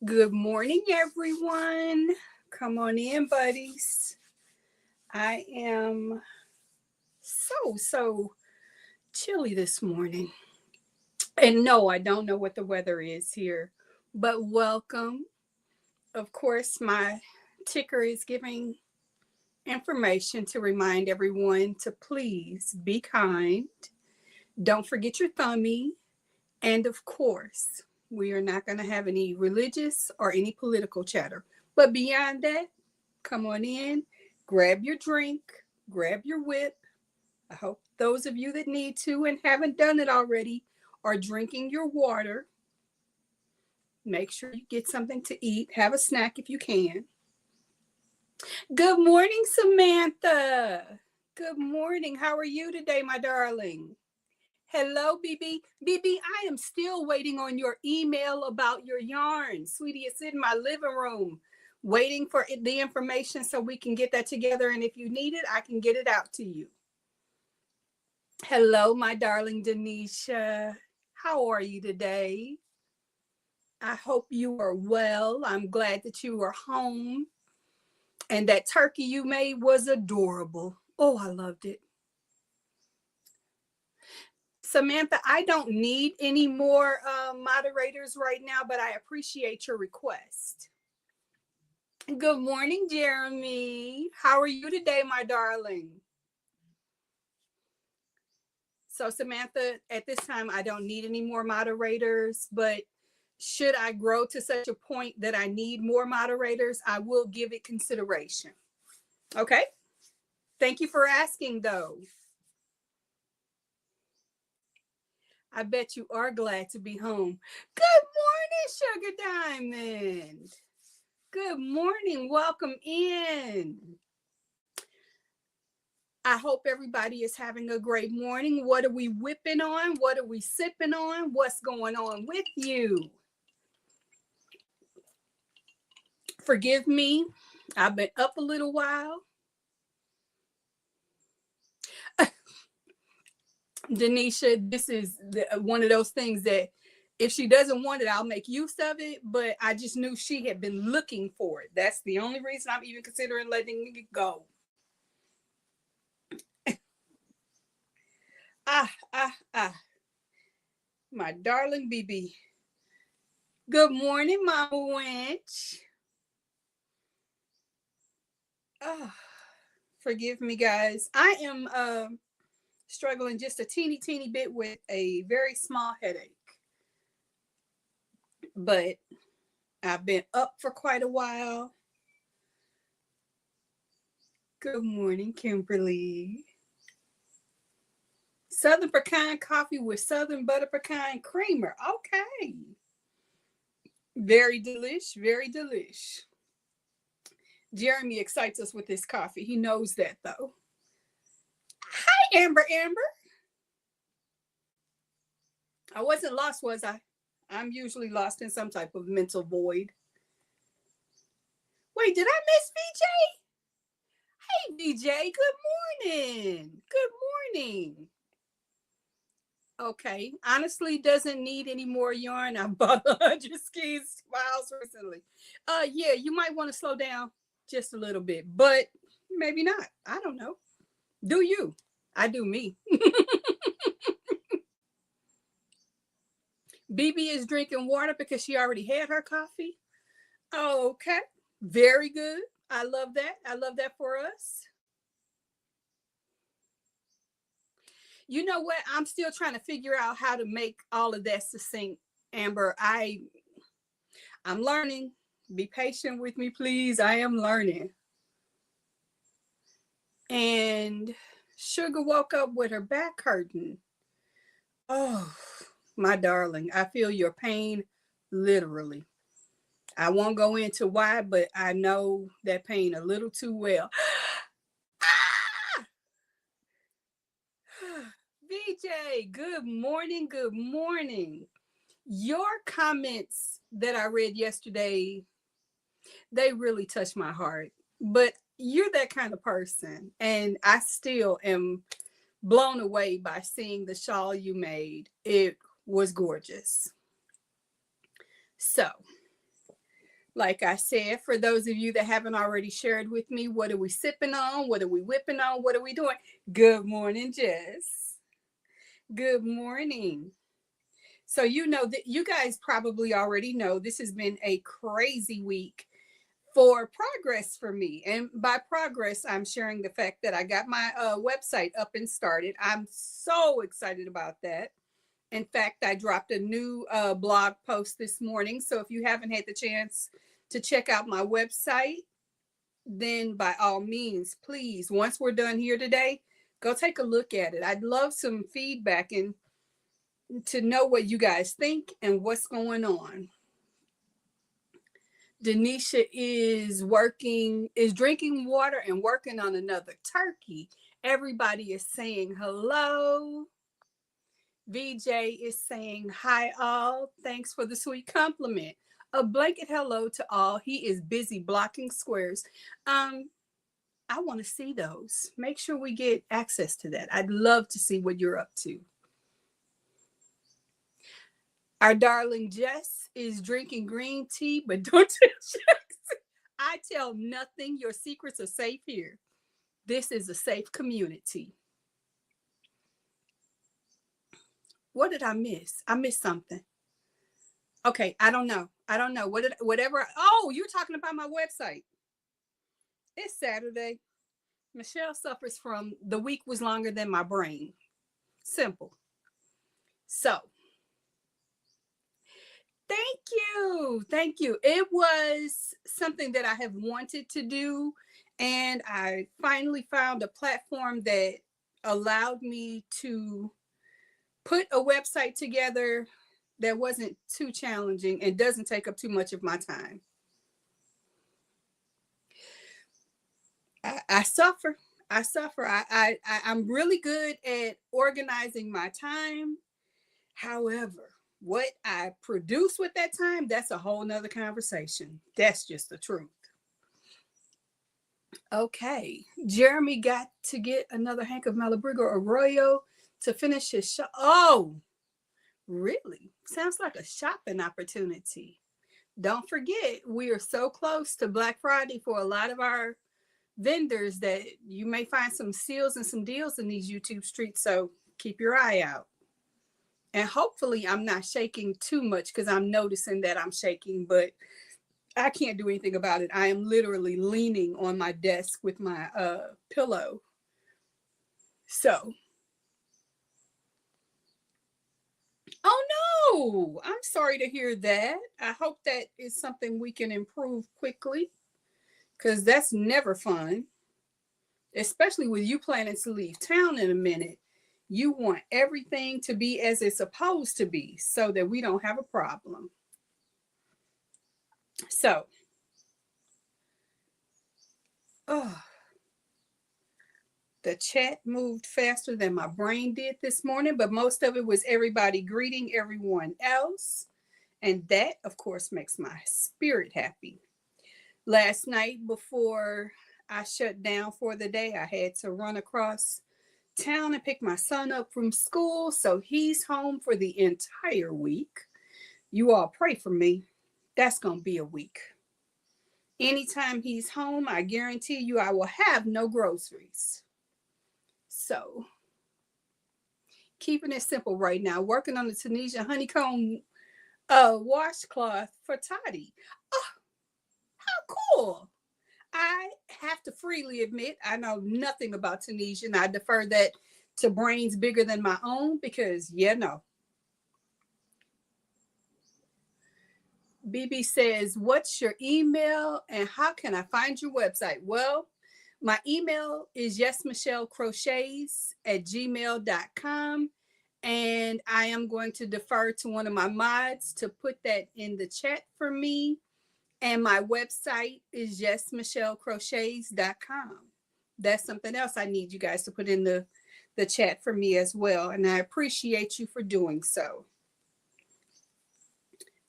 Good morning, everyone. Come on in, buddies. I am so chilly this morning. And no, I don't know what the weather is here, but welcome. Of course, my ticker is giving information to remind everyone to please be kind. Don't forget your thummy. And of course, we are not going to have any religious or any political chatter. But beyond that, come on in, grab your drink, grab your whip. I hope those of you that need to and haven't done it already are drinking your water. Make sure you get something to eat. Have a snack if you can. Good morning, Samantha. Good morning. How are you today, my darling? Hello, BB. BB, I am still waiting on your email about your yarn. Sweetie, it's in my living room waiting for the information so we can get that together. And if you need it, I can get it out to you. Hello, my darling Denisha. How are you today? I hope you are well. I'm glad that you are home. And that turkey you made was adorable. Oh, I loved it. Samantha, I don't need any more moderators right now, but I appreciate your request. Good morning, Jeremy. How are you today, my darling? So, Samantha, at this time, I don't need any more moderators, but should I grow to such a point that I need more moderators, I will give it consideration. Okay? Thank you for asking, though. I bet you are glad to be home. Good morning, Sugar Diamond. Good morning. Welcome in. I hope everybody is having a great morning. What are we whipping on? What are we sipping on? What's going on with you? Forgive me. I've been up a little while. Denisha, this is one of those things that if she doesn't want it, I'll make use of it. But I just knew she had been looking for it. That's the only reason I'm even considering letting it go. My darling BB. Good morning, Mama Wench. Oh, forgive me, guys. I am struggling just a teeny bit with a very small headache. But I've been up for quite a while. Good morning, Kimberly. Southern pecan coffee with southern butter pecan creamer. Okay. Very delish, very delish. Jeremy excites us with this coffee. He knows that, though. Hi, Amber. I wasn't lost, was I? I'm usually lost in some type of mental void. Wait, did I miss VJ? Hey, VJ, good morning. Good morning. Okay, honestly, doesn't need any more yarn. I bought 100 skis files recently. Yeah, you might want to slow down just a little bit, but maybe not. I don't know. Do you? I do me. BB is drinking water because she already had her coffee. Okay, very good. I love that. I love that for us. You know what? I'm still trying to figure out how to make all of that succinct, Amber. I'm learning. Be patient with me, please. I am learning. And Sugar woke up with her back hurting. Oh, my darling, I feel your pain literally. I won't go into why, but I know that pain a little too well. VJ, good morning. Good morning. Your comments that I read yesterday, they really touched my heart. But you're that kind of person. And I still am blown away by seeing the shawl you made. It was gorgeous. So Like I said, for those of you that haven't already shared with me, what are we sipping on? What are we whipping on? What are we doing? Good morning, Jess. Good morning. So, you know that you guys probably already know this has been a crazy week for progress for me. And by progress, I'm sharing the fact that I got my website up and started. I'm so excited about that. In fact, I dropped a new blog post this morning. So if you haven't had the chance to check out my website, then by all means, please, once we're done here today, go take a look at it. I'd love some feedback and to know what you guys think and what's going on. Denisha is drinking water and working on another turkey. Everybody is saying hello. VJ is saying hi all. Thanks for the sweet compliment. A blanket hello to all. He is busy blocking squares. I want to see those. Make sure we get access to that. I'd love to see what you're up to. Our darling Jess is drinking green tea, but don't tell Jess. I tell nothing. Your secrets are safe here. This is a safe community. What did I miss? I missed something. Okay, I don't know. Whatever. Oh, you're talking about my website. It's Saturday. Michelle suffers from the week was longer than my brain. Simple. So, Thank you. It was something that I have wanted to do, and I finally found a platform that allowed me to put a website together that wasn't too challenging and doesn't take up too much of my time. I suffer. I'm really good at organizing my time. However, what I produce with that time, that's a whole nother conversation. That's just the truth. Okay. Jeremy got to get another hank of Malabrigo Arroyo to finish his shop. Oh, really? Sounds like a shopping opportunity. Don't forget, we are so close to Black Friday for a lot of our vendors that you may find some steals and some deals in these YouTube streets. So keep your eye out. And hopefully I'm not shaking too much because I'm noticing that I'm shaking, but I can't do anything about it. I am literally leaning on my desk with my pillow. So. Oh no, I'm sorry to hear that. I hope that is something we can improve quickly because that's never fun, especially with you planning to leave town in a minute. You want everything to be as it's supposed to be so that we don't have a problem. So, the chat moved faster than my brain did this morning, but most of it was everybody greeting everyone else. And that, of course, makes my spirit happy. Last night, before I shut down for the day, I had to run across town and pick my son up from school. So he's home for the entire week. You all pray for me. That's going to be a week. Anytime he's home, I guarantee you I will have no groceries. So, keeping it simple right now. Working on the Tunisian honeycomb washcloth for Toddy. Oh, how cool. I have to freely admit, I know nothing about Tunisian. I defer that to brains bigger than my own because, no. BB says, what's your email and how can I find your website? Well, my email is YesMichellecrochets@gmail.com. And I am going to defer to one of my mods to put that in the chat for me. And my website is YesMichellecrochets.com. That's something else I need you guys to put in the chat for me as well. And I appreciate you for doing so.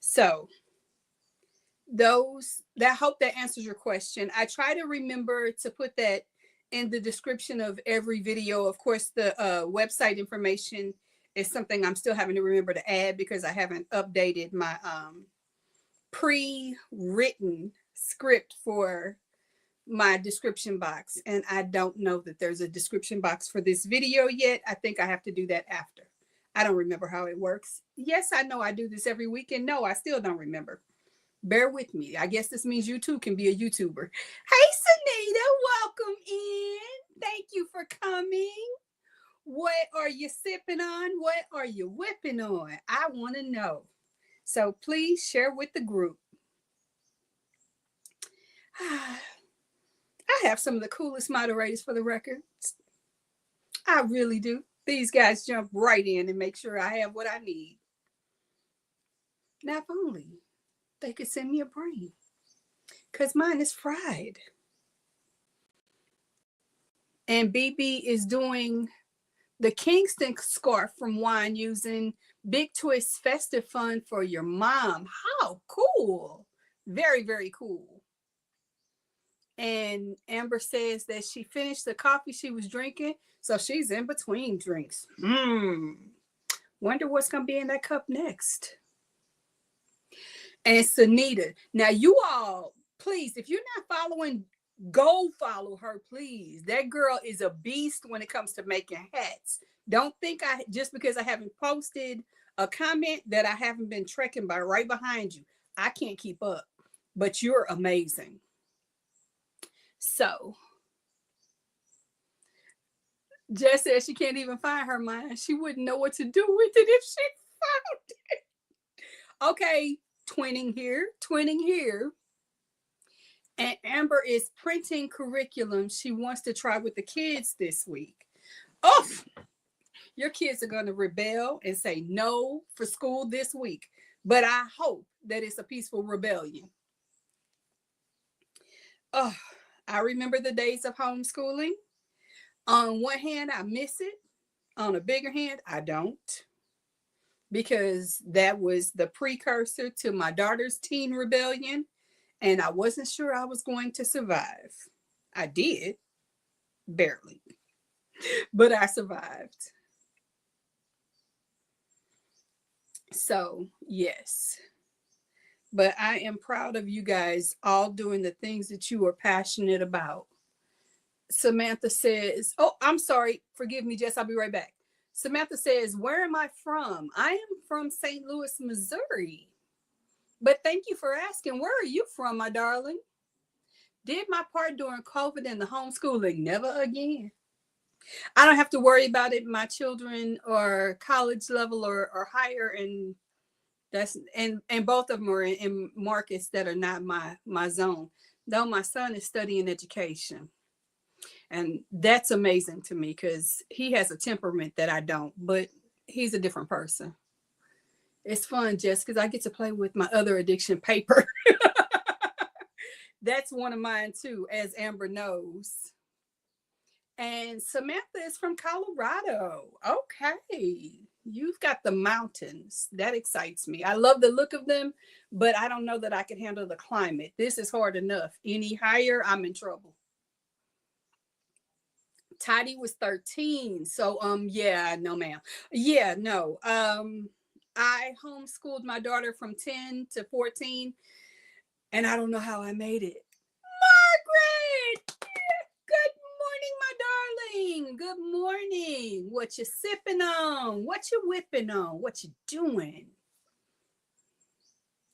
So, I hope that answers your question. I try to remember to put that in the description of every video. Of course, the website information is something I'm still having to remember to add because I haven't updated my pre-written script for my description box, and I don't know that there's a description box for this video yet. I think I have to do that after. I don't remember how it works. Yes, I know I do this every week, and no, I still don't remember. Bear with me. I guess this means you too can be a YouTuber. Hey, Sunita, welcome in. Thank you for coming. What are you sipping on? What are you whipping on? I want to know. So please share with the group. I have some of the coolest moderators for the record. I really do. These guys jump right in and make sure I have what I need. Now, if only they could send me a brain, because mine is fried. And BB is doing the Kingston scarf from Wine using Big Twist Festive Fun for your mom. How cool. Very, very cool. And Amber says that she finished the coffee she was drinking, so she's in between drinks. Wonder what's going to be in that cup next. And Sunita, now you all, please, if you're not following, go follow her, please. That girl is a beast when it comes to making hats. Don't think just because I haven't posted a comment that I haven't been trekking by right behind you. I can't keep up, but you're amazing. So, Jess says she can't even find her mine. She wouldn't know what to do with it if she found it. Okay, twinning here. And Amber is printing curriculum she wants to try with the kids this week. Oh, your kids are going to rebel and say no for school this week. But I hope that it's a peaceful rebellion. Oh, I remember the days of homeschooling. On one hand, I miss it. On a bigger hand, I don't. Because that was the precursor to my daughter's teen rebellion. And I wasn't sure I was going to survive. I did. Barely. But I survived. So, yes. But I am proud of you guys all doing the things that you are passionate about. Samantha says, oh, I'm sorry. Forgive me, Jess. I'll be right back. Samantha says, where am I from? I am from St. Louis, Missouri. But thank you for asking. Where are you from, my darling? Did my part during COVID and the homeschooling. Never again. I don't have to worry about it. My children are college level or higher, and that's and both of them are in markets that are not my zone. Though my son is studying education. And that's amazing to me because he has a temperament that I don't, but he's a different person. It's fun, Jess, because I get to play with my other addiction paper. That's one of mine too, as Amber knows. And Samantha is from Colorado. Okay. You've got the mountains. That excites me. I love the look of them, but I don't know that I can handle the climate. This is hard enough. Any higher, I'm in trouble. Toddy was 13. So, yeah, no, ma'am. Yeah, no. I homeschooled my daughter from 10 to 14, and I don't know how I made it. Margaret! Good morning, my darling. Good morning. What you sipping on? What you whipping on? What you doing?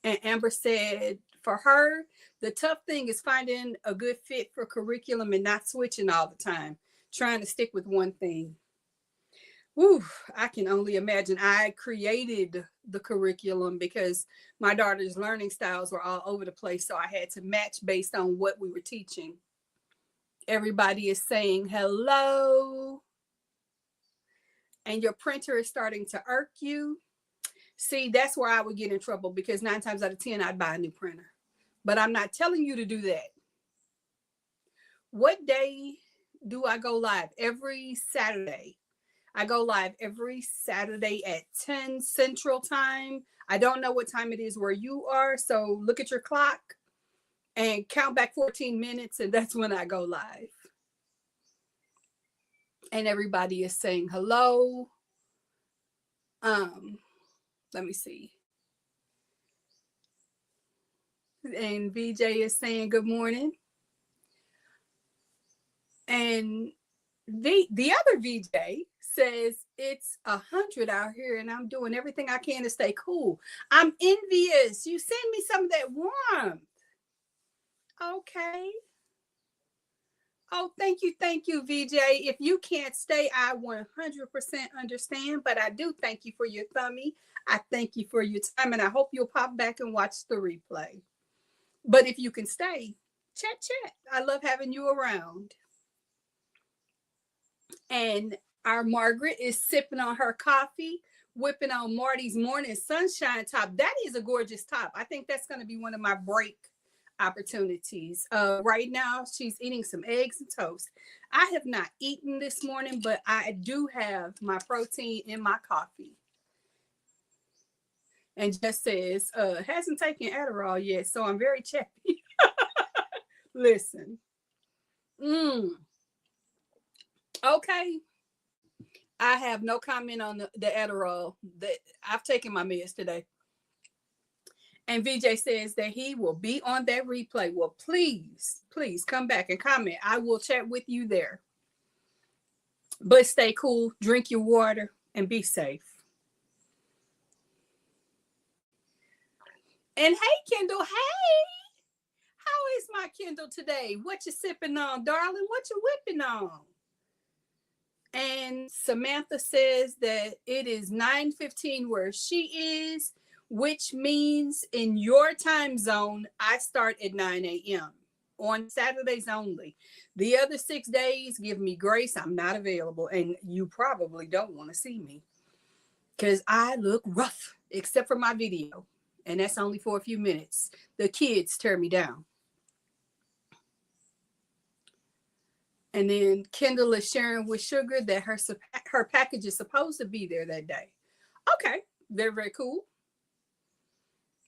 And Amber said, for her, the tough thing is finding a good fit for curriculum and not switching all the time. Trying to stick with one thing. Woo, I can only imagine. I created the curriculum because my daughter's learning styles were all over the place. So I had to match based on what we were teaching. Everybody is saying hello. And your printer is starting to irk you. See, that's where I would get in trouble because 9 times out of 10, I'd buy a new printer. But I'm not telling you to do that. What day do I go live? Every Saturday. I go live every Saturday at 10 Central Time. I don't know what time it is where you are, so look at your clock and count back 14 minutes, and that's when I go live. And everybody is saying hello. Let me see. And VJ is saying good morning. And the other VJ says it's 100 out here and I'm doing everything I can to stay cool. I'm envious. You send me some of that warmth. Okay. Oh, thank you, VJ. If you can't stay, I 100% understand, but I do thank you for your thummy. I thank you for your time, and I hope you'll pop back and watch the replay. But if you can stay, chat. I love having you around. And our Margaret is sipping on her coffee, whipping on Marty's morning sunshine top. That is a gorgeous top. I think that's going to be one of my break opportunities. Right now, she's eating some eggs and toast. I have not eaten this morning, but I do have my protein in my coffee. And just says, hasn't taken Adderall yet, so I'm very chappy. Listen. Okay. I have no comment on the Adderall. That I've taken my meds today. And VJ says that he will be on that replay. Well, please come back and comment. I will chat with you there. But stay cool, drink your water, and be safe. And hey, Kendall, hey. How is my Kendall today? What you sipping on, darling? What you whipping on? And Samantha says that it is 9:15 where she is, which means in your time zone, I start at 9 a.m. on Saturdays only. The other 6 days, give me grace. I'm not available. And you probably don't want to see me because I look rough, except for my video. And that's only for a few minutes. The kids tear me down. And then Kendall is sharing with Sugar that her package is supposed to be there that day. Okay, very cool.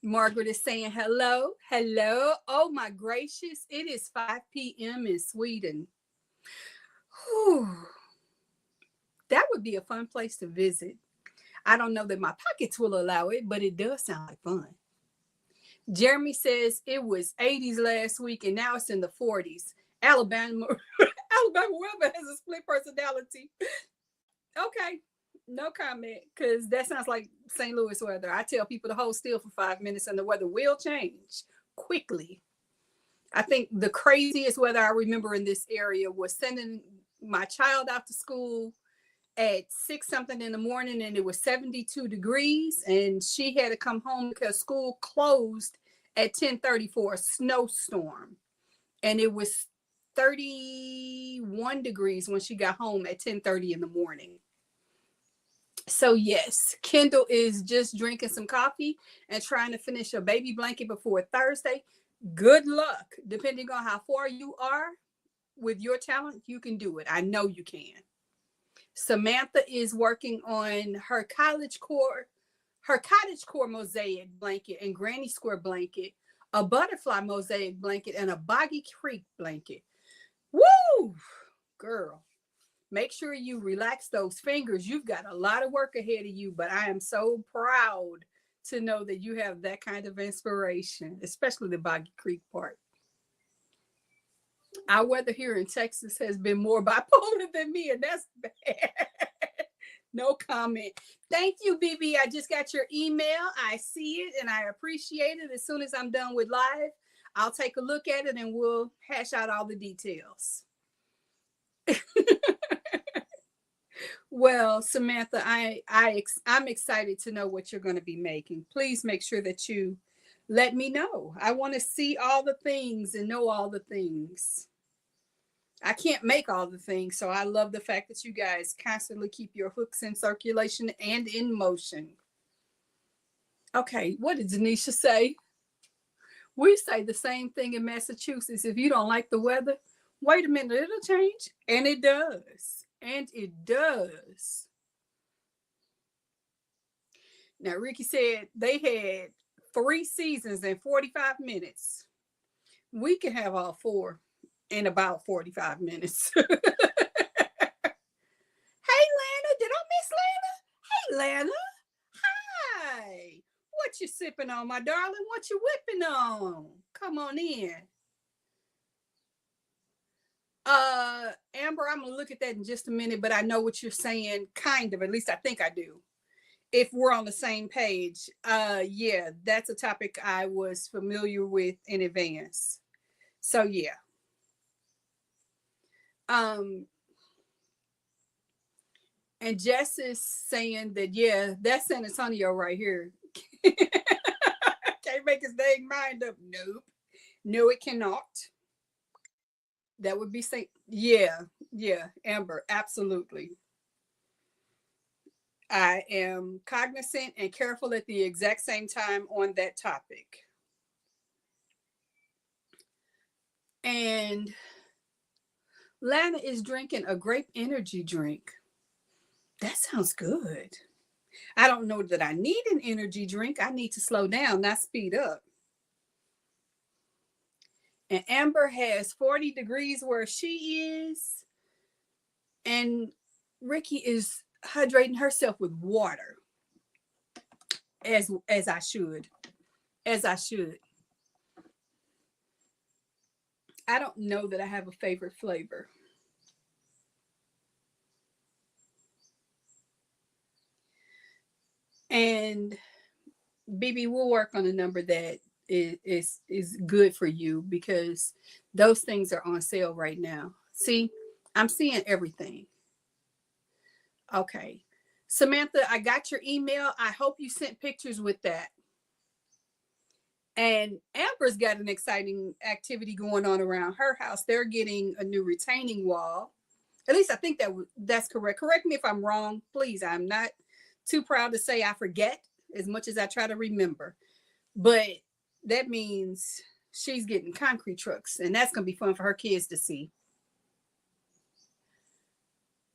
Margaret is saying hello. Oh my gracious, it is 5 p.m. in Sweden. Whew. That would be a fun place to visit. I don't know that my pockets will allow it, but it does sound like fun. Jeremy says it was 80s last week and now it's in the 40s. Alabama weather has a split personality. Okay, no comment, because that sounds like St. Louis weather. I tell people to hold still for 5 minutes and the weather will change quickly. I think the craziest weather I remember in this area was sending my child out to school at 6 something in the morning and it was 72 degrees and she had to come home because school closed at 10:30 for a snowstorm. And it was 31 degrees when she got home at 10:30 in the morning. So yes, Kendall is just drinking some coffee and trying to finish a baby blanket before Thursday. Good luck. Depending on how far you are with your talent, you can do it. I know you can. Samantha is working on her cottage core mosaic blanket and granny square blanket, a butterfly mosaic blanket, and a Boggy Creek blanket. Woo! Girl, make sure you relax those fingers. You've got a lot of work ahead of you, but I am so proud to know that you have that kind of inspiration, especially the Boggy Creek part. Our weather here in Texas has been more bipolar than me, and that's bad. No comment. Thank you, BB. I just got your email. I see it and I appreciate it. As soon as I'm done with live, I'll take a look at it and we'll hash out all the details. Well, Samantha, I'm excited to know what you're going to be making. Please make sure that you let me know. I want to see all the things and know all the things. I can't make all the things, so I love the fact that you guys constantly keep your hooks in circulation and in motion. Okay, what did Denisha say? We say the same thing in Massachusetts. If you don't like the weather, wait a minute, it'll change. And it does. And it does. Now, Ricky said they had 3 seasons in 45 minutes. We can have all 4 in about 45 minutes. Hey, Lana. Did I miss Lana? Hey, Lana. Hi. What what you sipping on, my darling? What you whipping on? Come on in. Amber, I'm gonna look at that in just a minute, but I know what you're saying, kind of. At least I think I do. If we're on the same page, yeah, that's a topic I was familiar with in advance. So yeah. Um, and Jess is saying that yeah, that's San Antonio right here. Can't make his dang mind up. Nope. No, it cannot. That would be saying, yeah, yeah, Amber, absolutely. I am cognizant and careful at the exact same time on that topic. And Lana is drinking a grape energy drink. That sounds good. I don't know that I need an energy drink. I need to slow down, not speed up. And Amber has 40 degrees where she is. And Ricky is hydrating herself with water. As I should. As I should. I don't know that I have a favorite flavor. And BB will work on a number that is good for you because those things are on sale right now. See, I'm seeing everything. Okay. Samantha, I got your email. I hope you sent pictures with that. And Amber's got an exciting activity going on around her house. They're getting a new retaining wall. At least I think that's correct. Correct me if I'm wrong, please. I'm not too proud to say I forget as much as I try to remember. But that means she's getting concrete trucks, and that's going to be fun for her kids to see.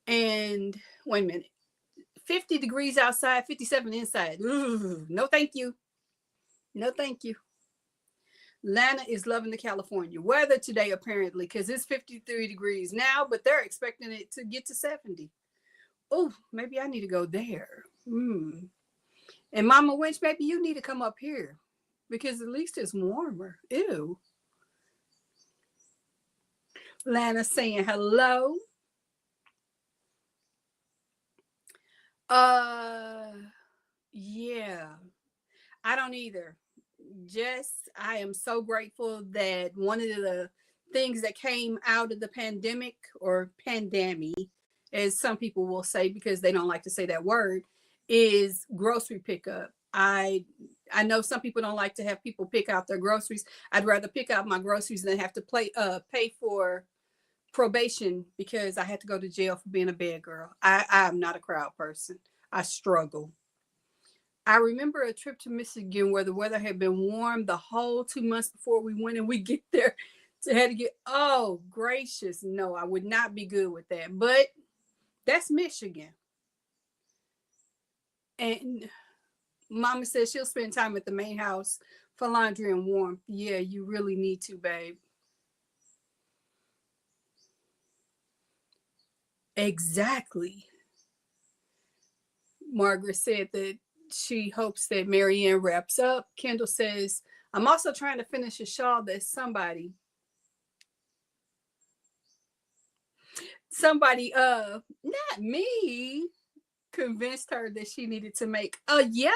And wait a minute, 50 degrees outside, 57 inside. Ooh, no, thank you. No, thank you. Lana is loving the California weather today, apparently, because it's 53 degrees now, but they're expecting it to get to 70. Oh, maybe I need to go there. And Mama Winch, maybe you need to come up here because at least it's warmer. Ew. Lana saying hello. Yeah. I don't either. Jess, I am so grateful that one of the things that came out of the pandemic or pandemic, as some people will say because they don't like to say that word, is grocery pickup. I know some people don't like to have people pick out their groceries. I'd rather pick out my groceries than have to pay for probation because I had to go to jail for being a bad girl. I'm not a crowd person. I struggle. I remember a trip to Michigan where the weather had been warm the whole 2 months before we went, and we get there to had to get. Oh gracious, no, I would not be good with that. But that's Michigan, and Mama says she'll spend time at the main house for laundry and warmth. Yeah, you really need to, babe. Exactly. Margaret said that she hopes that Marianne wraps up. Kendall says, I'm also trying to finish a shawl that somebody, not me, convinced her that she needed to make. Yeah.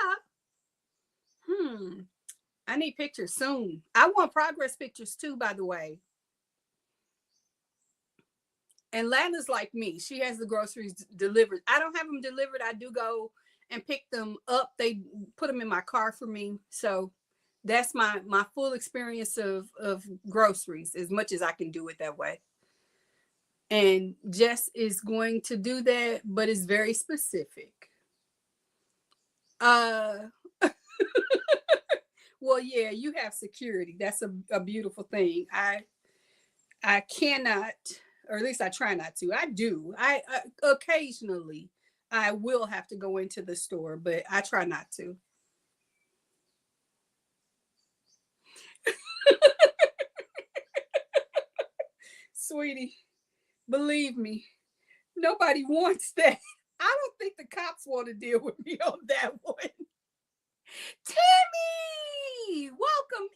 I need pictures soon. I want progress pictures too, by the way. And Lana's like me. She has the groceries delivered. I don't have them delivered. I do go and pick them up. They put them in my car for me. So that's my full experience of groceries, as much as I can do it that way. And Jess is going to do that, but it's very specific. Uh well, yeah, you have security. That's a beautiful thing. I cannot, or at least I try not to. I do. I occasionally I will have to go into the store, but I try not to. Sweetie, believe me, nobody wants that. I don't think the cops want to deal with me on that one. Tammy, welcome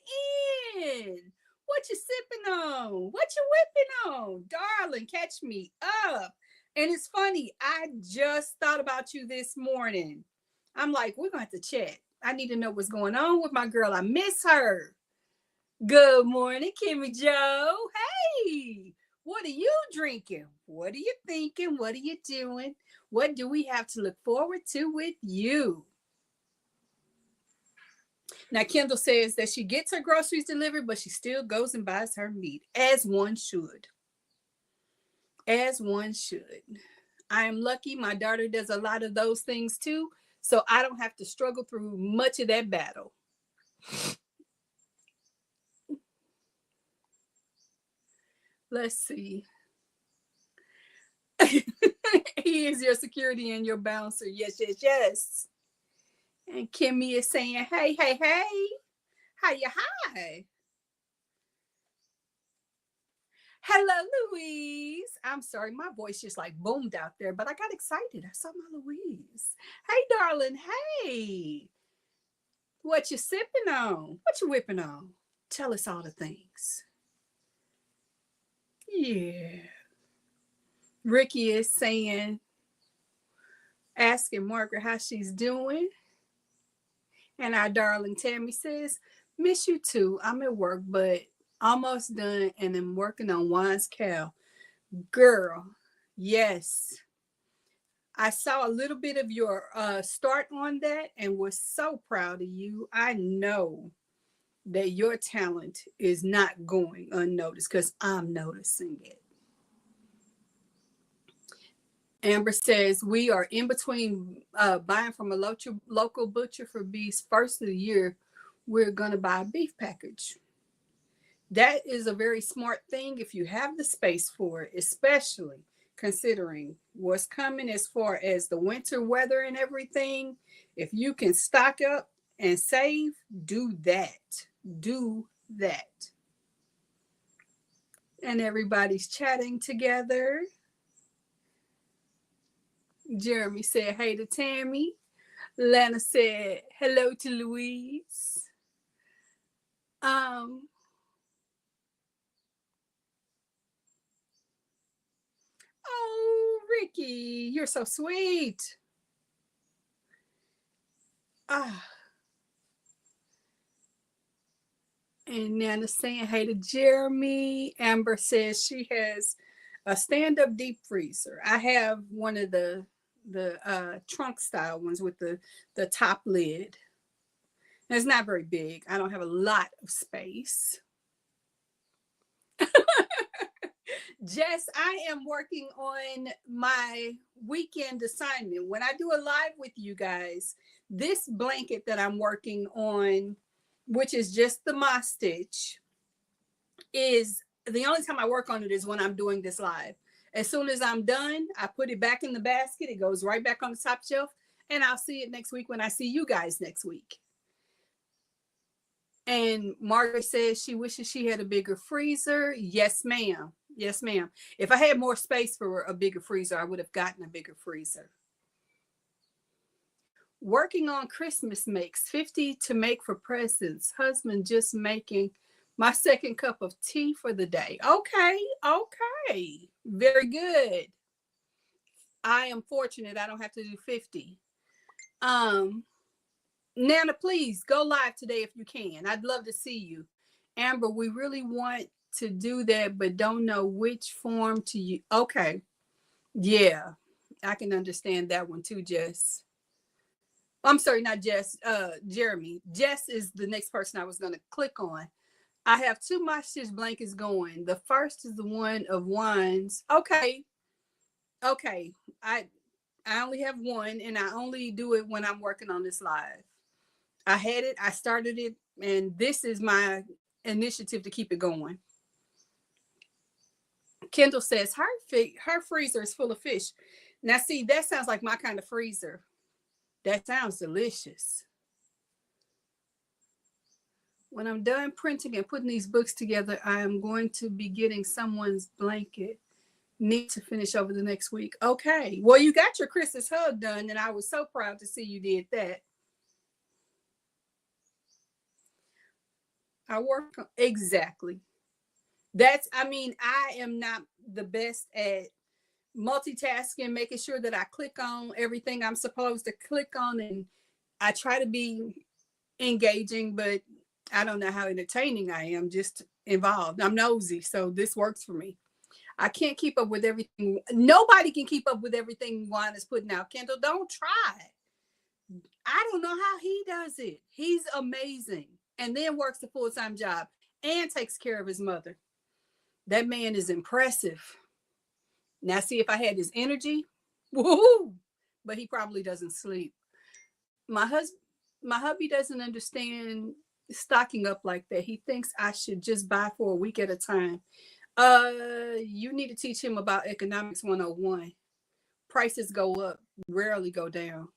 in. What you sipping on? What you whipping on? Darling, catch me up. And it's funny, I just thought about you this morning. I'm like, we're going to have to chat. I need to know what's going on with my girl. I miss her. Good morning, Kimmy Joe. Hey, what are you drinking? What are you thinking? What are you doing? What do we have to look forward to with you? Now, Kendall says that she gets her groceries delivered, but she still goes and buys her meat, as one should. As one should. I am lucky my daughter does a lot of those things too, so I don't have to struggle through much of that battle. Let's see. He is your security and your bouncer. Yes, yes, yes. And Kimmy is saying, hey, hey, hey. Hiya, hi. Hello, Louise. I'm sorry, my voice just like boomed out there, but I got excited. I saw my Louise. Hey, darling. Hey. What you sipping on? What you whipping on? Tell us all the things. Yeah. Ricky is saying, asking Margaret how she's doing. And our darling Tammy says, miss you too. I'm at work, but almost done and I'm working on Juan's cow. Girl, yes. I saw a little bit of your start on that and was so proud of you. I know that your talent is not going unnoticed because I'm noticing it. Amber says, we are in between buying from a local butcher for beefs. First of the year, we're going to buy a beef package. That is a very smart thing if you have the space for it, especially considering what's coming as far as the winter weather and everything. If you can stock up and save, do that. Do that. And everybody's chatting together. Jeremy said, hey to Tammy. Lana said, hello to Louise. Oh, Ricky, you're so sweet. And Nana saying, hey to Jeremy. Amber says she has a stand-up deep freezer. I have one of the trunk style ones with the top lid. It's not very big. I don't have a lot of space. Jess, I am working on my weekend assignment. When I do a live with you guys, this blanket that I'm working on, which is just the moss stitch, is the only time I work on it is when I'm doing this live. As soon as I'm done, I put it back in the basket. It goes right back on the top shelf, and I'll see it next week when I see you guys next week. And Margaret says she wishes she had a bigger freezer. Yes, ma'am. Yes, ma'am. If I had more space for a bigger freezer, I would have gotten a bigger freezer. Working on Christmas makes 50 to make for presents. Husband just making my second cup of tea for the day. Okay, okay. Very good. I am fortunate I don't have to do 50. Nana, please go live today if you can. I'd love to see you. Amber, we really want to do that, but don't know which form to use. Okay. Yeah, I can understand that one too, Jess. I'm sorry, not Jess, Jeremy. Jess is the next person I was going to click on. I have 2 My Stitch blankets going. The first is the one of wines. Okay. Okay. I only have one, and I only do it when I'm working on this live. I had it, I started it, and this is my initiative to keep it going. Kendall says her freezer is full of fish. Now, see, that sounds like my kind of freezer. That sounds delicious. When I'm done printing and putting these books together, I am going to be getting someone's blanket. Need to finish over the next week. Okay. Well, you got your Christmas hug done, and I was so proud to see you did that. I work exactly. That's, I mean, I am not the best at multitasking, making sure that I click on everything I'm supposed to click on. And I try to be engaging, but I don't know how entertaining I am, just involved. I'm nosy, so this works for me. I can't keep up with everything. Nobody can keep up with everything Juan is putting out. Kendall, don't try. I don't know how he does it. He's amazing. And then works a full-time job and takes care of his mother. That man is impressive. Now, see, if I had his energy, woohoo! But he probably doesn't sleep. My hubby doesn't understand stocking up like that. He thinks I should just buy for a week at a time. You need to teach him about economics 101. Prices go up, rarely go down.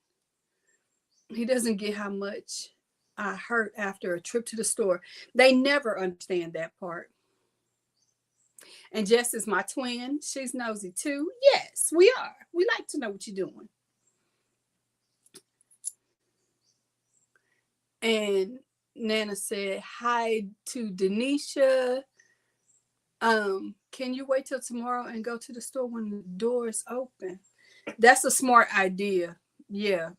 He doesn't get how much I hurt after a trip to the store. They never understand that part. And Jess is my twin. She's nosy too. Yes, we are. We like to know what you're doing. And Nana said hi to Denisha. Can you wait till tomorrow and go to the store when the doors open? That's a smart idea. Yeah.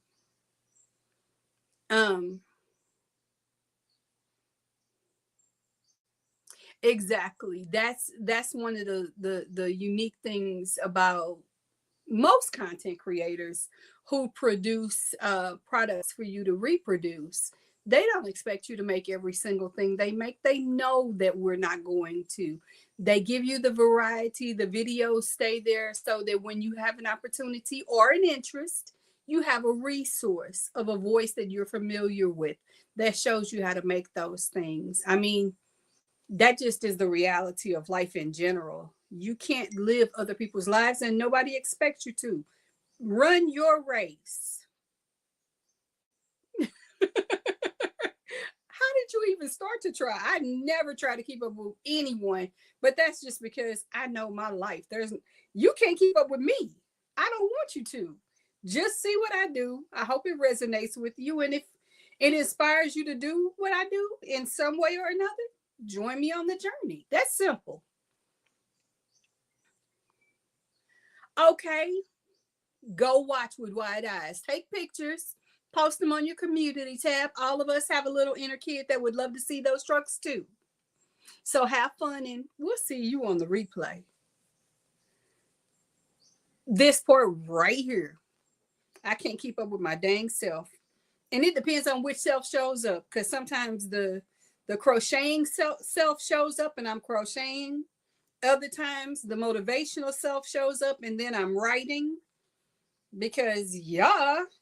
Exactly. That's one of the unique things about most content creators who produce products for you to reproduce. They don't expect you to make every single thing they make. They know that we're not going to. They give you the variety. The videos stay there so that when you have an opportunity or an interest, you have a resource of a voice that you're familiar with that shows you how to make those things. I mean, that just is the reality of life in general. You can't live other people's lives and nobody expects you to. Run your race. How did you even start to try? I never try to keep up with anyone, but that's just because I know my life. You can't keep up with me. I don't want you to. Just see what I do. I hope it resonates with you. And if it inspires you to do what I do in some way or another, join me on the journey. That's simple. Okay, go watch with wide eyes. Take pictures, post them on your community tab. All of us have a little inner kid that would love to see those trucks too. So have fun and we'll see you on the replay. This part right here, I can't keep up with my dang self. And it depends on which self shows up, because sometimes the crocheting self shows up and I'm crocheting. Other times the motivational self shows up and then I'm writing, because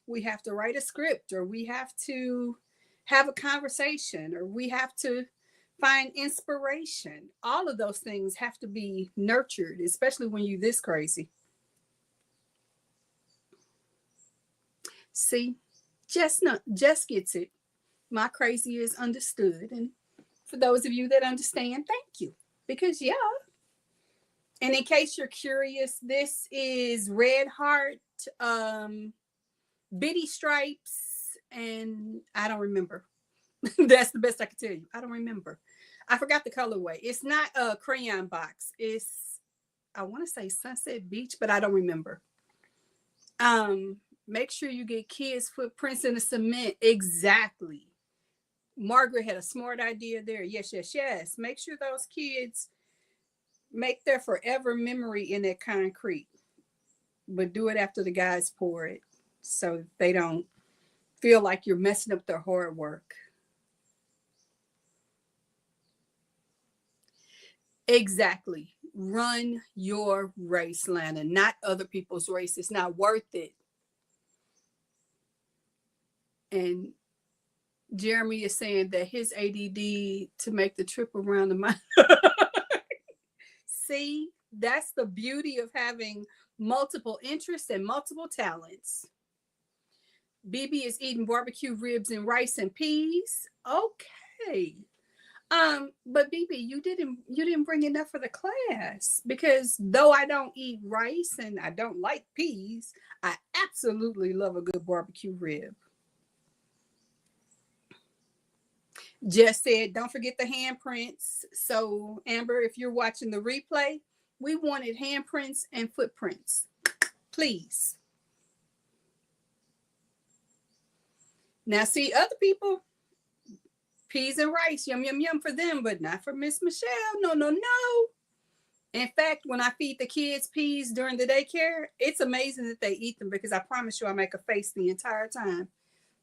we have to write a script, or we have to have a conversation, or we have to find inspiration. All of those things have to be nurtured, especially when you're this crazy. See, Jess gets it. My crazy is understood. And for those of you that understand, thank you. Because and in case you're curious, this is Red Heart, Bitty Stripes, and I don't remember. That's the best I can tell you. I don't remember. I forgot the colorway. It's not a crayon box. It's, I want to say Sunset Beach, but I don't remember. Make sure you get kids' footprints in the cement. Exactly. Margaret had a smart idea there. Yes. Make sure those kids make their forever memory in that concrete, but do it after the guys pour it so they don't feel like you're messing up their hard work. Exactly. Run your race, Lana, not other people's race. It's not worth it. And Jeremy is saying that his ADD to make the trip around the mountain. See, that's the beauty of having multiple interests and multiple talents. BB is eating barbecue ribs and rice and peas. Okay. But BB, you didn't bring enough for the class, because though I don't eat rice and I don't like peas, I absolutely love a good barbecue rib. Just said, don't forget the handprints. So, Amber, if you're watching the replay, we wanted handprints and footprints. Please. Now, see, other people, peas and rice, yum, yum, yum for them, but not for Miss Michelle. No, no, no. In fact, when I feed the kids peas during the daycare, it's amazing that they eat them because I promise you I make a face the entire time.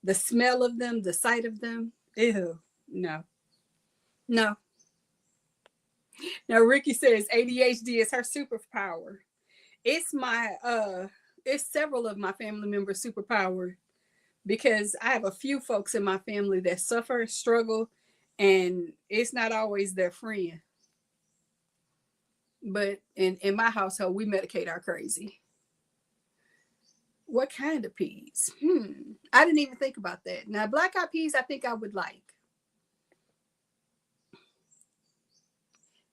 The smell of them, the sight of them, ew, no, no. Now, Ricky says ADHD is her superpower. It's it's several of my family members' superpower because I have a few folks in my family that suffer, struggle, and it's not always their friend. But in my household, we medicate our crazy. What kind of peas? I didn't even think about that. Now, black eyed peas, I think I would like.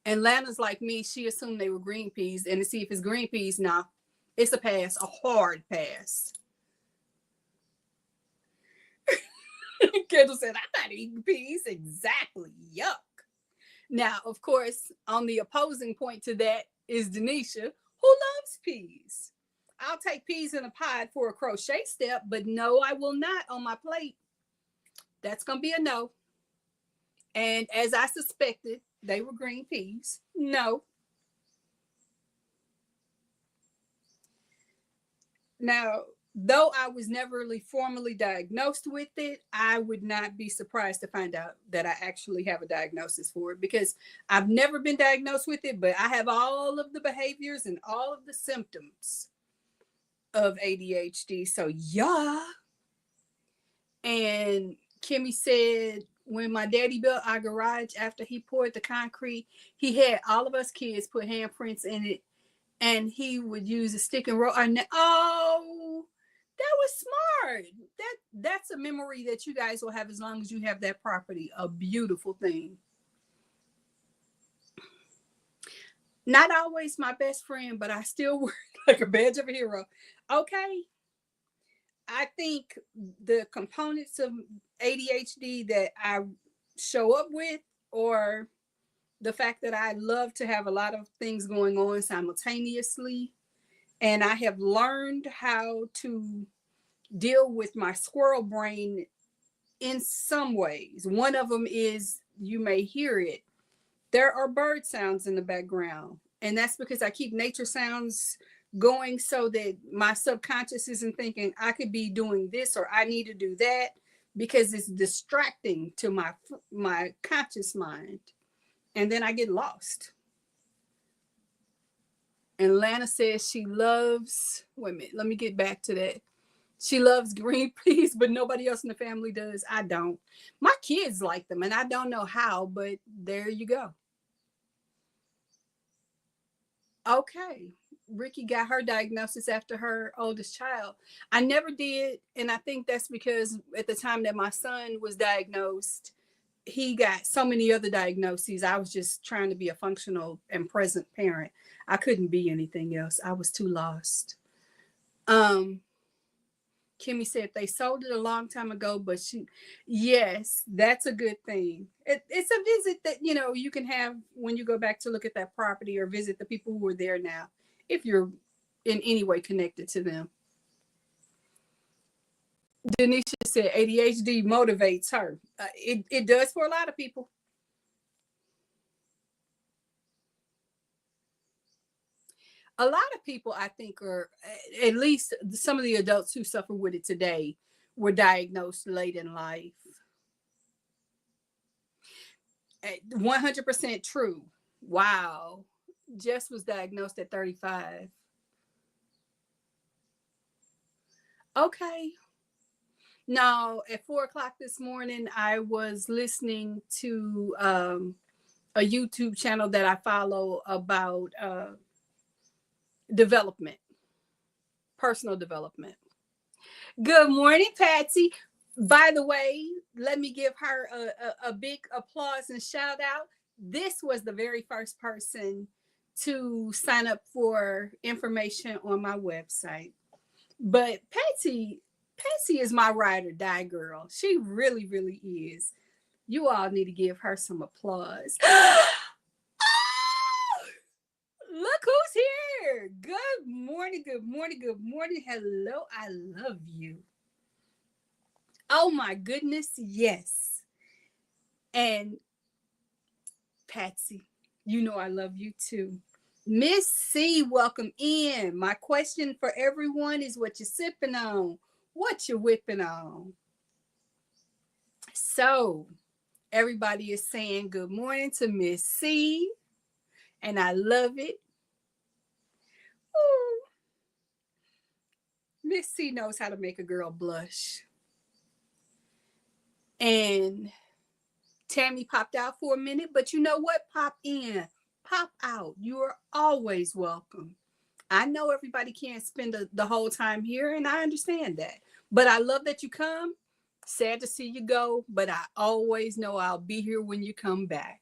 And Lana's like me. She assumed they were green peas. And to see if it's green peas, nah, it's a pass, a hard pass. Kendall said, I'm not eating peas. Exactly. Yuck. Now, of course, on the opposing point to that is Denisha, who loves peas. I'll take peas in a pod for a crochet step, but no, I will not on my plate. That's going to be a no. And as I suspected, they were green peas. No. Now, though I was never really formally diagnosed with it, I would not be surprised to find out that I actually have a diagnosis for it because I've never been diagnosed with it, but I have all of the behaviors and all of the symptoms of ADHD. So, yeah. And Kimmy said, when my daddy built our garage after he poured the concrete, he had all of us kids put handprints in it and he would use a stick and roll. Oh, that was smart. That's a memory that you guys will have as long as you have that property. A beautiful thing. Not always my best friend, but I still work like a badge of a hero. Okay. I think the components of ADHD that I show up with, or the fact that I love to have a lot of things going on simultaneously, and I have learned how to deal with my squirrel brain in some ways. One of them is, you may hear it, there are bird sounds in the background, and that's because I keep nature sounds going so that my subconscious isn't thinking I could be doing this or I need to do that, because it's distracting to my conscious mind, and then I get lost. And Lana says she loves, wait a minute, let me get back to that. She loves green peas, but nobody else in the family does. I don't. My kids like them, and I don't know how, but there you go. Okay. Ricky got her diagnosis after her oldest child. I never did. And I think that's because at the time that my son was diagnosed, he got so many other diagnoses. I was just trying to be a functional and present parent. I couldn't be anything else. I was too lost. Kimmy said they sold it a long time ago, but yes, that's a good thing. It's a visit that, you can have when you go back to look at that property or visit the people who are there now, if you're in any way connected to them. Denisha said ADHD motivates her. It does for a lot of people. A lot of people, I think, are, at least some of the adults who suffer with it today, were diagnosed late in life. 100% true. Wow. Jess was diagnosed at 35. Okay. Now, at 4:00 this morning, I was listening to a YouTube channel that I follow about development, personal development. Good morning, Patsy. By the way, let me give her a big applause and shout out. This was the very first person to sign up for information on my website. But Patsy is my ride or die girl. She really, really is. You all need to give her some applause. Look who's here. Good morning, good morning, good morning. Hello, I love you. Oh my goodness, yes. And Patsy, you know I love you too. Miss C, welcome in. My question for everyone is what you sipping on? What you whipping on? So, everybody is saying good morning to Miss C, and I love it. Ooh, Miss C knows how to make a girl blush. And Tammy popped out for a minute, but you know what? Pop in, pop out. You are always welcome. I know everybody can't spend the whole time here, and I understand that. But I love that you come. Sad to see you go, but I always know I'll be here when you come back.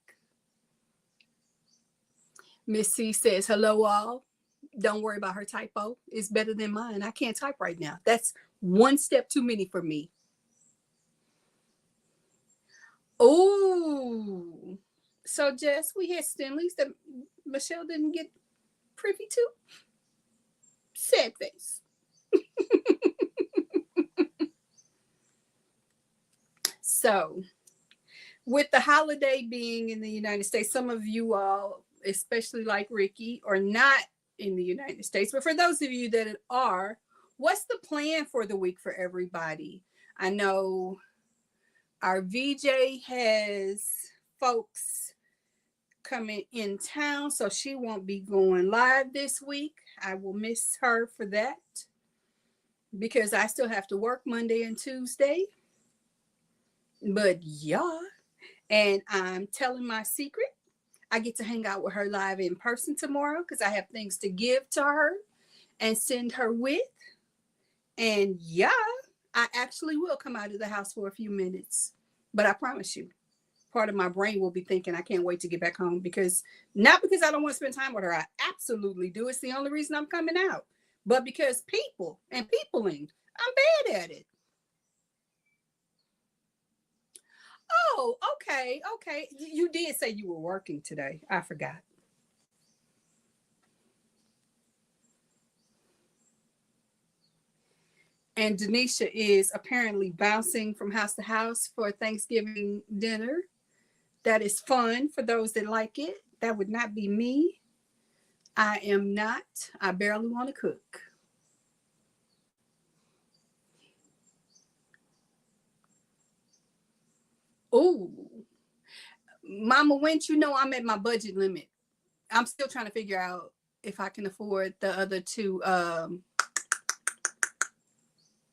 Miss C says, hello, all. Don't worry about her typo. It's better than mine. I can't type right now. That's one step too many for me. Oh, so Jess, we had Stanleys that Michelle didn't get privy to. Sad face. So, with the holiday being in the United States, some of you all, especially like Ricky, are not in the United States. But for those of you that are, what's the plan for the week for everybody? I know our VJ has folks coming in town, so she won't be going live this week. I will miss her for that because I still have to work Monday and Tuesday. But yeah, and I'm telling my secret. I get to hang out with her live in person tomorrow because I have things to give to her and send her with. And yeah, I actually will come out of the house for a few minutes. But I promise you, part of my brain will be thinking I can't wait to get back home because not because I don't want to spend time with her. I absolutely do. It's the only reason I'm coming out. But because people and peopling, I'm bad at it. Oh, okay, okay. You did say you were working today. I forgot. And Denisha is apparently bouncing from house to house for Thanksgiving dinner. That is fun for those that like it. That would not be me. I am not. I barely want to cook. Oh, Mama Winch, you know I'm at my budget limit. I'm still trying to figure out if I can afford the other two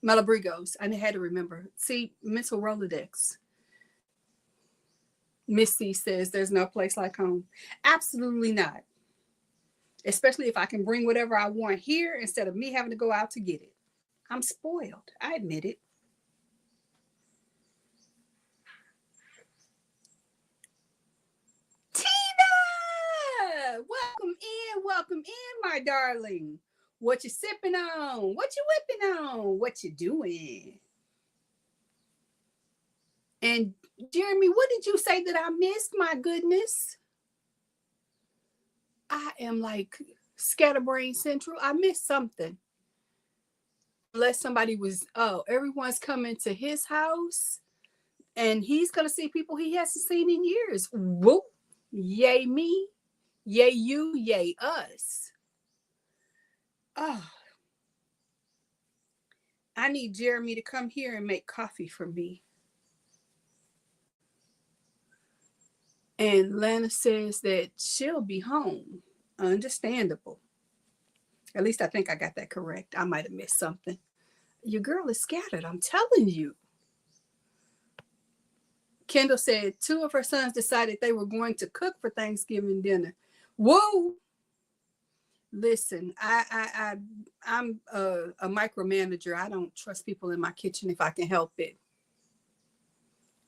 Malabrigos. I had to remember. See, mental Rolodex. Missy says there's no place like home. Absolutely not. Especially if I can bring whatever I want here instead of me having to go out to get it. I'm spoiled. I admit it. Tina! Welcome in, my darling. What you sipping on? What you whipping on? What you doing? And Jeremy, what did you say that I missed? My goodness. I am like scatterbrain central. I missed something. Unless somebody was, oh, everyone's coming to his house and he's going to see people he hasn't seen in years. Whoop. Yay me. Yay you. Yay us. Oh, I need Jeremy to come here and make coffee for me. And Lana says that she'll be home. Understandable. At least I think I got that correct. I might have missed something. Your girl is scattered, I'm telling you. Kendall said 2 of her sons decided they were going to cook for Thanksgiving dinner. Whoa! Listen, I'm a micromanager. I don't trust people in my kitchen if I can help it.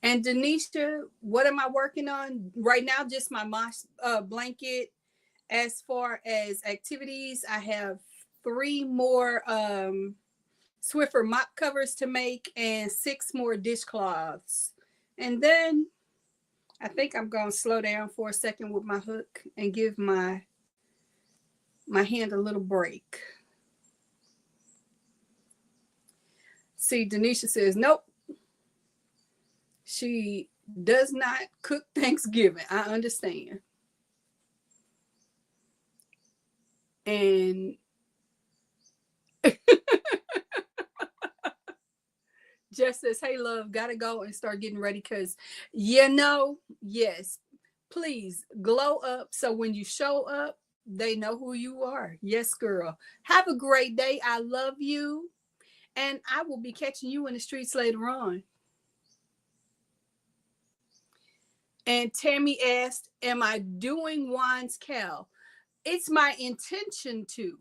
And Denisha, what am I working on right now? Just my moss blanket. As far as activities, I have 3 more Swiffer mop covers to make and 6 more dishcloths. And then I think I'm going to slow down for a second with my hook and give my hand a little break. See, Denisha says, nope. She does not cook Thanksgiving. I understand. And Jess says, hey, love, gotta go and start getting ready because, yes, please glow up so when you show up, they know who you are. Yes, girl. Have a great day. I love you. And I will be catching you in the streets later on. And Tammy asked, am I doing Juan's Cal? It's my intention to.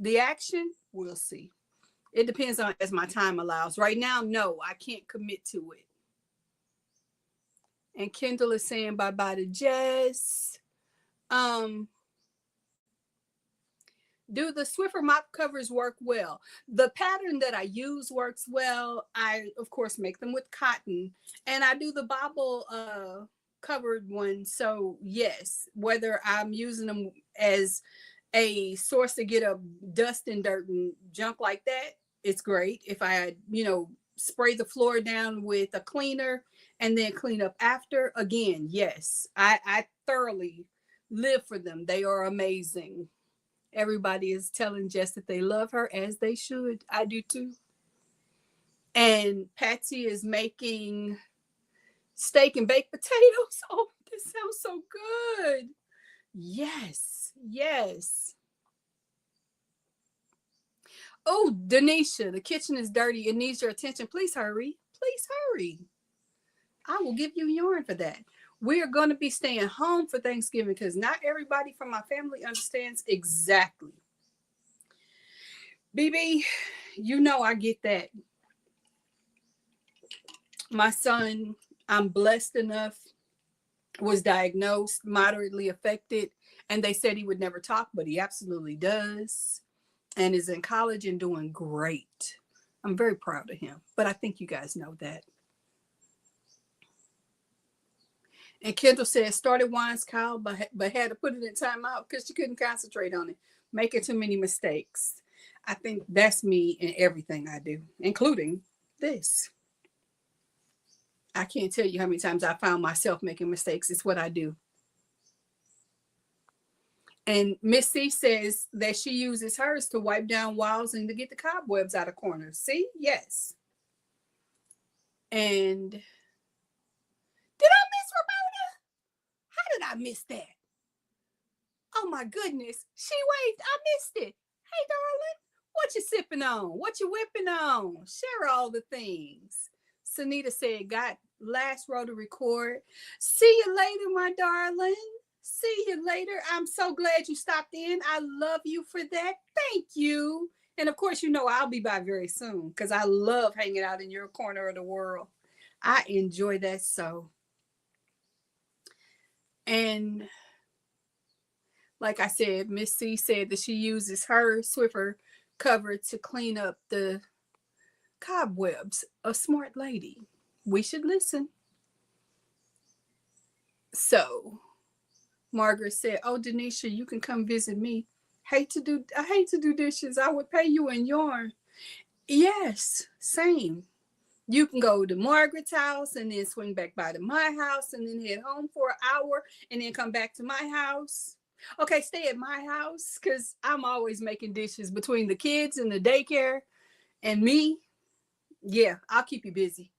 The action, we'll see. It depends on as my time allows. Right now, no, I can't commit to it. And Kendall is saying bye-bye to Jess. Do the Swiffer mop covers work well? The pattern that I use works well. I, of course, make them with cotton. And I do the bobble covered one. So, yes, whether I'm using them as a source to get up dust and dirt and junk like that, it's great. If I, spray the floor down with a cleaner and then clean up after, again, yes, I thoroughly live for them. They are amazing. Everybody is telling Jess that they love her, as they should. I do too. And Patsy is making steak and baked potatoes. Oh, this sounds so good. Yes, yes. Oh, Denisha, the kitchen is dirty. It needs your attention. Please hurry. Please hurry. I will give you yarn for that. We are going to be staying home for Thanksgiving because not everybody from my family understands exactly. BB, I get that. My son, I'm blessed enough, was diagnosed moderately affected, and they said he would never talk, but he absolutely does, and is in college and doing great. I'm very proud of him, but I think you guys know that. And Kendall said, started Wine's Kyle, but had to put it in timeout because she couldn't concentrate on it, making too many mistakes. I think that's me in everything I do, including this. I can't tell you how many times I found myself making mistakes. It's what I do. And Miss C says that she uses hers to wipe down walls and to get the cobwebs out of corners. See? Yes. And did I miss Roberta? How did I miss that? Oh my goodness. She waved. I missed it. Hey, darling. What you sipping on? What you whipping on? Share all the things. Sunita said, got last row to record. See you later, my darling. See you later. I'm so glad you stopped in. I love you for that. Thank you. And of course, I'll be by very soon because I love hanging out in your corner of the world. I enjoy that so. And like I said, Miss C said that she uses her Swiffer cover to clean up the cobwebs. A smart lady. We should listen. So Margaret said, oh, Denisha, you can come visit me. I hate to do dishes. I would pay you in yarn. Yes, same. You can go to Margaret's house and then swing back by to my house and then head home for an hour and then come back to my house. Okay, stay at my house because I'm always making dishes between the kids and the daycare and me. Yeah, I'll keep you busy.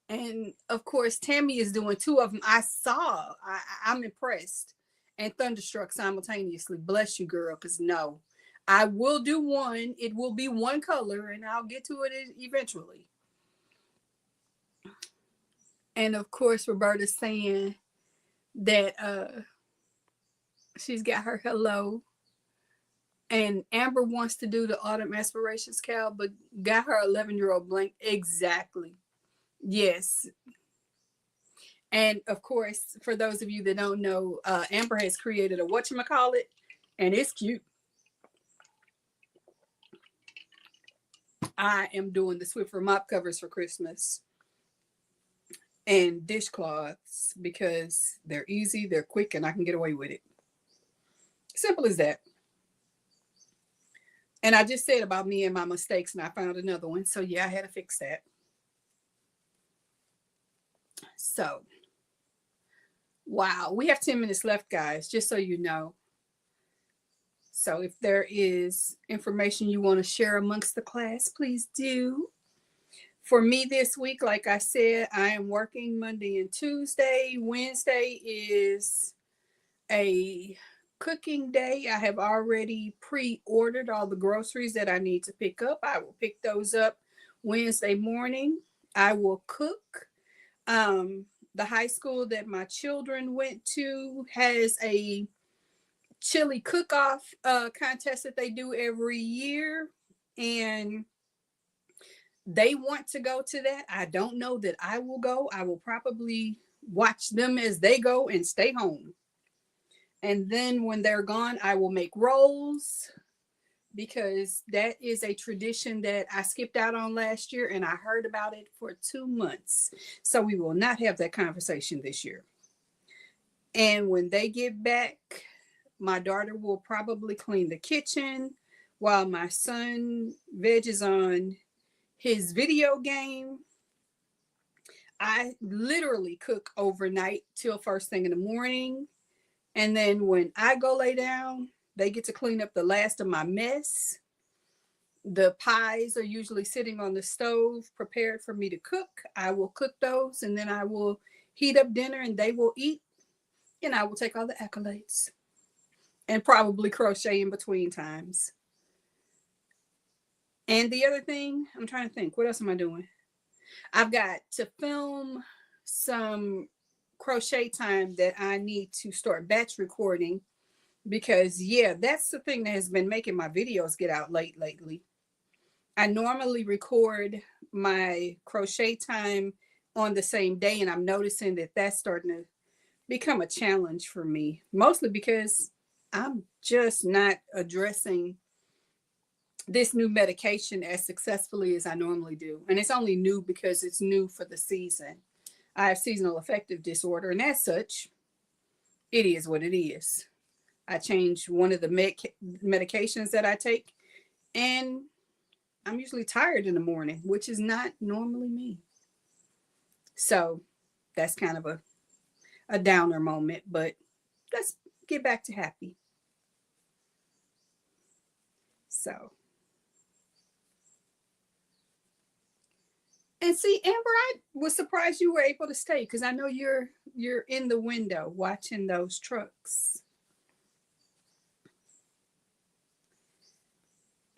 And of course, Tammy is doing 2 of them. I'm impressed and thunderstruck simultaneously. Bless you, girl, because no, I will do one. It will be one color and I'll get to it eventually. And of course, Roberta's saying that she's got her hello. And Amber wants to do the autumn aspirations, Cal, but got her 11-year-old blank. Exactly. Yes. And of course, for those of you that don't know, Amber has created a whatchamacallit, and it's cute. I am doing the Swiffer mop covers for Christmas. and dishcloths because they're easy, they're quick, and I can get away with it. Simple as that. And I just said about me and my mistakes, and I found another one. So yeah, I had to fix that. So, wow, we have 10 minutes left, guys, just so you know. So if there is information you want to share amongst the class, please do. For me this week, like I said, I am working Monday and Tuesday. Wednesday is a cooking day. I have already pre-ordered all the groceries that I need to pick up. I will pick those up Wednesday morning. I will cook. The high school that my children went to has a chili cook-off contest that they do every year, and they want to go to that. I don't know that I will go. I will probably watch them as they go and stay home. And then when they're gone, I will make rolls because that is a tradition that I skipped out on last year, and I heard about it for 2 months. So we will not have that conversation this year. And when they get back, my daughter will probably clean the kitchen while my son veges on his video game. I literally cook overnight till first thing in the morning. And then when I go lay down, they get to clean up the last of my mess. The pies are usually sitting on the stove, prepared for me to cook. I will cook those, and then I will heat up dinner, and they will eat, and I will take all the accolades and probably crochet in between times. And the other thing, I'm trying to think, what else am I doing? I've got to film some crochet time that I need to start batch recording because, yeah, that's the thing that has been making my videos get out late lately. I normally record my crochet time on the same day, and I'm noticing that that's starting to become a challenge for me, mostly because I'm just not addressing this new medication as successfully as I normally do. And it's only new because it's new for the season. I have seasonal affective disorder, and as such, it is what it is. I changed one of the medications that I take, and I'm usually tired in the morning, which is not normally me. So that's kind of a downer moment, but let's get back to happy. So, and see, Amber, I was surprised you were able to stay because I know you're in the window watching those trucks.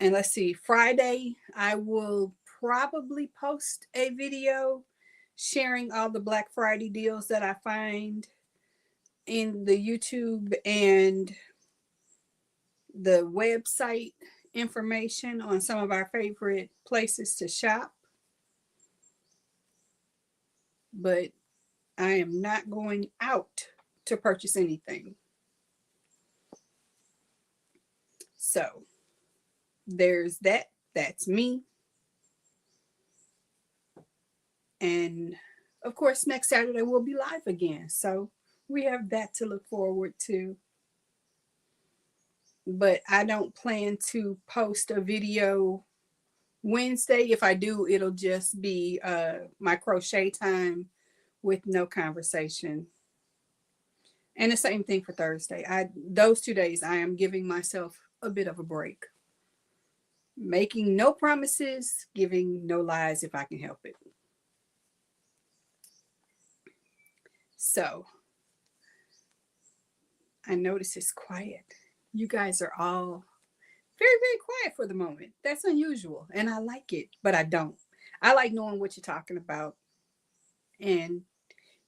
And let's see, Friday, I will probably post a video sharing all the Black Friday deals that I find in the YouTube and the website information on some of our favorite places to shop. But I am not going out to purchase anything. So there's that. That's me. And of course, next Saturday we'll be live again. So we have that to look forward to. But I don't plan to post a video Wednesday. If I do, it'll just be my crochet time with no conversation. And the same thing for Thursday. Those 2 days, I am giving myself a bit of a break. Making no promises, giving no lies if I can help it. So, I notice it's quiet. You guys are all very, very quiet for the moment. That's unusual, and I like it, but I don't. I like knowing what you're talking about, and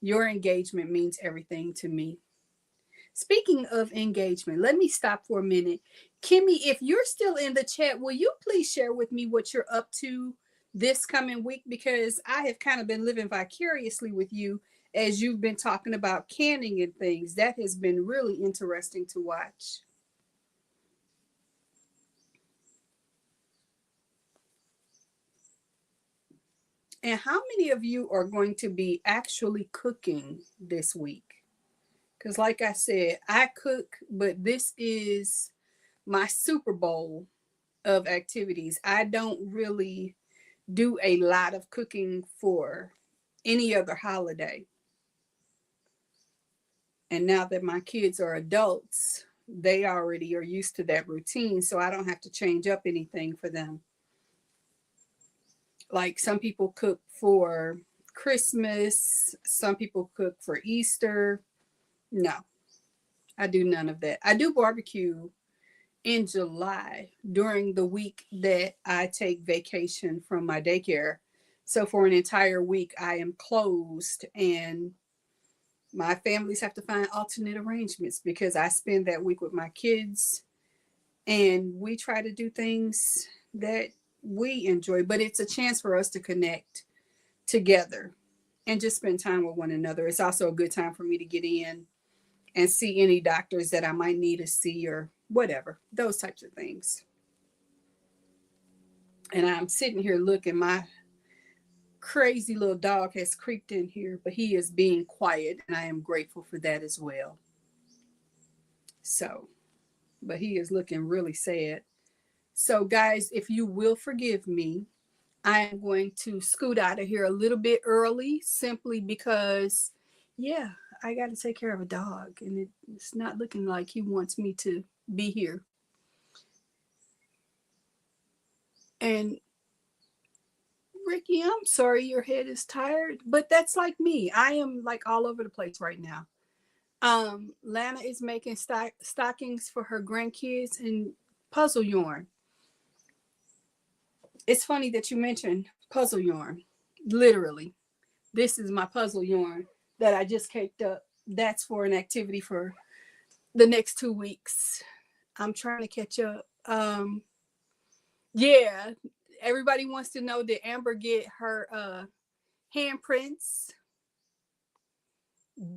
your engagement means everything to me. Speaking of engagement, let me stop for a minute. Kimmy, if you're still in the chat, will you please share with me what you're up to this coming week? Because I have kind of been living vicariously with you as you've been talking about canning and things. That has been really interesting to watch. And how many of you are going to be actually cooking this week? Because, like I said, I cook, but this is my Super Bowl of activities. I don't really do a lot of cooking for any other holiday. And now that my kids are adults, they already are used to that routine, so I don't have to change up anything for them. Like some people cook for Christmas, some people cook for Easter. No, I do none of that. I do barbecue in July during the week that I take vacation from my daycare. So for an entire week, I am closed, and my families have to find alternate arrangements because I spend that week with my kids, and we try to do things that we enjoy, but it's a chance for us to connect together and just spend time with one another. It's also a good time for me to get in and see any doctors that I might need to see or whatever, those types of things. And I'm sitting here looking, my crazy little dog has creeped in here, but he is being quiet, and I am grateful for that as well. So, but he is looking really sad. So, guys, if you will forgive me, I am going to scoot out of here a little bit early simply because, yeah, I got to take care of a dog, and it's not looking like he wants me to be here. And Ricky, I'm sorry your head is tired, but that's like me. I am like all over the place right now. Lana is making stockings for her grandkids and puzzle yarn. It's funny that you mentioned puzzle yarn. Literally, this is my puzzle yarn that I just caked up. That's for an activity for the next 2 weeks. I'm trying to catch up. Yeah, everybody wants to know, did Amber get her handprints?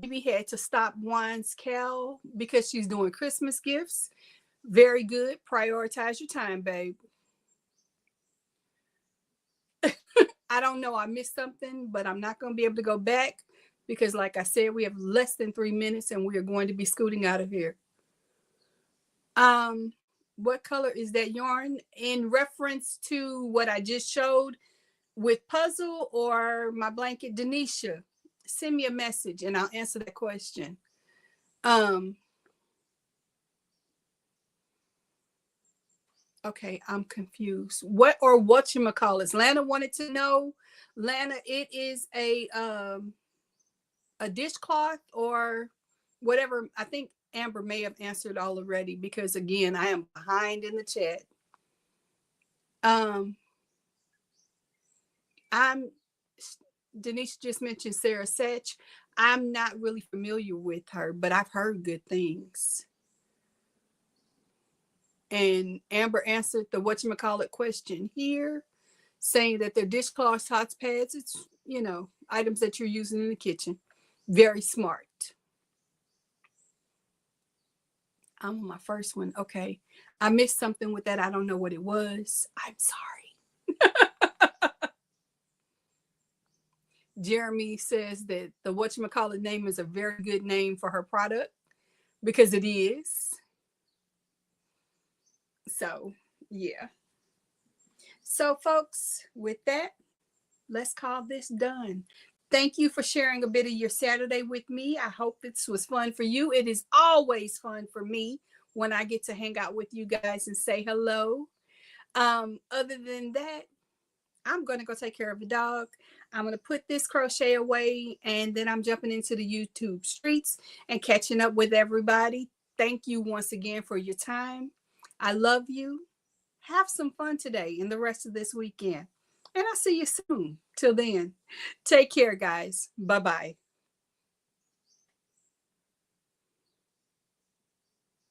Baby had to stop Juan's cow because she's doing Christmas gifts. Very good. Prioritize your time, babe. I don't know. I missed something, but I'm not going to be able to go back because, like I said, we have less than 3 minutes and we are going to be scooting out of here. What color is that yarn? In reference to what I just showed with puzzle or my blanket, Denisha, send me a message and I'll answer that question. Okay, I'm confused. Whatchamacallit? Lana wanted to know. Lana, it is a dishcloth or whatever. I think Amber may have answered all already because again, I am behind in the chat. I'm Denise just mentioned Sarah Setch. I'm not really familiar with her, but I've heard good things. And Amber answered the whatchamacallit question here, saying that they're dishcloths, hot pads. It's, items that you're using in the kitchen. Very smart. I'm on my first one. Okay. I missed something with that. I don't know what it was. I'm sorry. Jeremy says that the whatchamacallit name is a very good name for her product because it is. So, yeah. So, folks, with that, let's call this done. Thank you for sharing a bit of your Saturday with me. I hope this was fun for you. It is always fun for me when I get to hang out with you guys and say hello. Other than that, I'm going to go take care of the dog. I'm going to put this crochet away, and then I'm jumping into the YouTube streets and catching up with everybody. Thank you once again for your time. I love you. Have some fun today and the rest of this weekend. And I'll see you soon. Till then, take care, guys. Bye-bye.